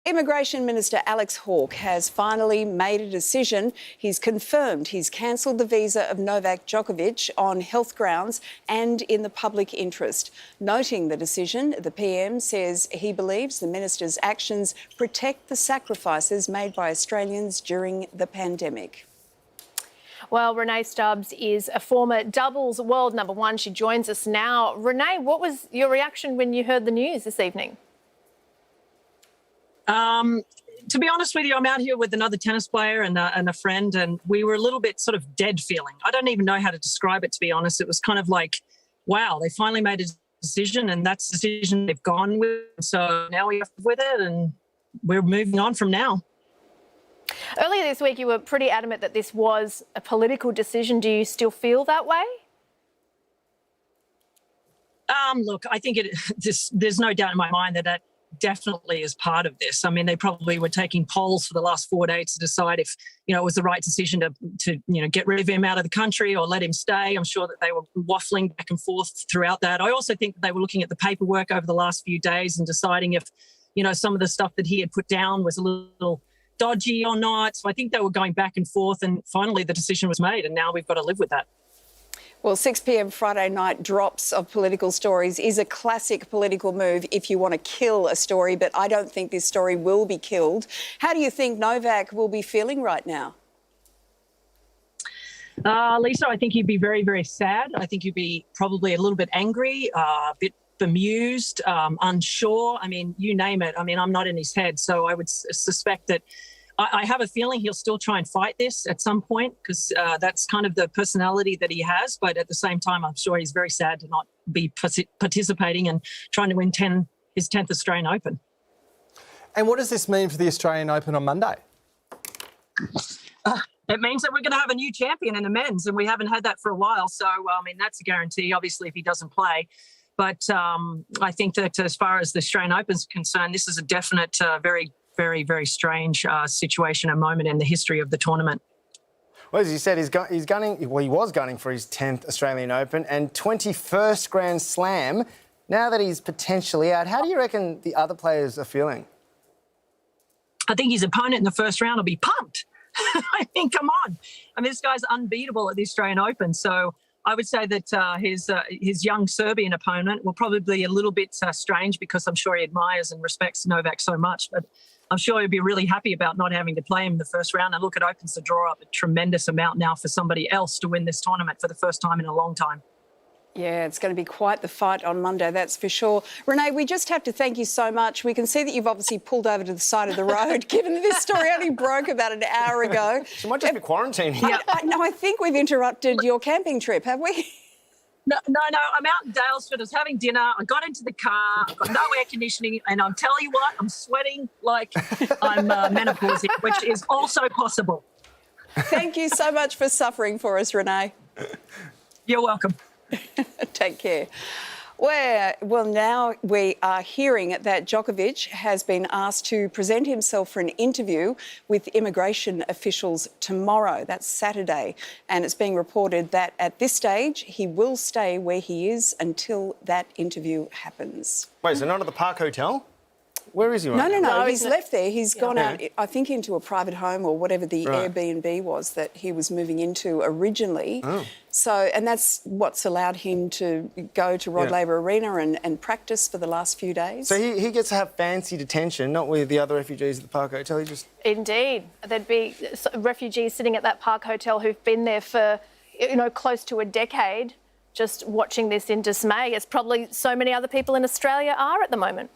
Immigration Minister Alex Hawke has finally made a decision. He's confirmed he's cancelled the visa of Novak Djokovic on health grounds and in the public interest. Noting the decision, the PM says he believes the minister's actions protect the sacrifices made by Australians during the pandemic. Well, Renee Stubbs is a former doubles world number one. She joins us now. Renee, what was your reaction when you heard the news this evening? To be honest with you, I'm out here with another tennis player and a friend, and we were a little bit sort of dead feeling. I don't even know how to describe it, to be honest. It was kind of like, wow, they finally made a decision, and that's the decision they've gone with. So now we have to live with it, and we're moving on from now. Earlier this week, you were pretty adamant that this was a political decision. Do you still feel that way? Look, I think there's no doubt in my mind that definitely is part of this. I mean, they probably were taking polls for the last 4 days to decide if, it was the right decision to get rid of him out of the country or let him stay. I'm sure that they were waffling back and forth throughout that. I also think that they were looking at the paperwork over the last few days and deciding if, some of the stuff that he had put down was a little dodgy or not. So I think they were going back and forth, and finally the decision was made, and now we've got to live with that. Well, 6 p.m. Friday night drops of political stories is a classic political move if you want to kill a story, but I don't think this story will be killed. How do you think Novak will be feeling right now? Lisa, I think he'd be very, very sad. I think he'd be probably a little bit angry, a bit bemused, unsure. I mean, you name it. I mean, I'm not in his head, so I would suspect that I have a feeling he'll still try and fight this at some point, because that's kind of the personality that he has. But at the same time, I'm sure he's very sad to not be participating and trying to win his 10th Australian Open. And what does this mean for the Australian Open on Monday? It means that we're going to have a new champion in the men's, and we haven't had that for a while. So, that's a guarantee, obviously, if he doesn't play. But I think that as far as the Australian Open is concerned, this is a definite, very, very strange situation and moment in the history of the tournament. Well, as you said, he was gunning for his 10th Australian Open and 21st Grand Slam. Now that he's potentially out, how do you reckon the other players are feeling? I think his opponent in the first round will be pumped. I mean, come on. I mean, this guy's unbeatable at the Australian Open. So I would say that his young Serbian opponent will probably be a little bit strange, because I'm sure he admires and respects Novak so much. But I'm sure he'll be really happy about not having to play him in the first round. And look, it opens the draw up a tremendous amount now for somebody else to win this tournament for the first time in a long time. Yeah, it's going to be quite the fight on Monday, that's for sure. Renee, we just have to thank you so much. We can see that you've obviously pulled over to the side of the road, given that this story only broke about an hour ago. She might just be quarantining. Yeah. I think we've interrupted your camping trip, have we? No, I'm out in Dalesford. I was having dinner. I got into the car. I've got no air conditioning. And I'm telling you what, I'm sweating like I'm menopausal, which is also possible. Thank you so much for suffering for us, Renee. You're welcome. Take care. Well, now we are hearing that Djokovic has been asked to present himself for an interview with immigration officials tomorrow. That's Saturday. And it's being reported that at this stage, he will stay where he is until that interview happens. Wait, so not at the Park Hotel? Where is he right now? No, he's left there. He's gone out, I think, into a private home or whatever the Airbnb was that he was moving into originally. Oh. So, and that's what's allowed him to go to Rod Laver Arena and practice for the last few days. So he gets to have fancy detention, not with the other refugees at the Park Hotel. He just... Indeed. There'd be refugees sitting at that Park Hotel who've been there for, close to a decade, just watching this in dismay, as probably so many other people in Australia are at the moment.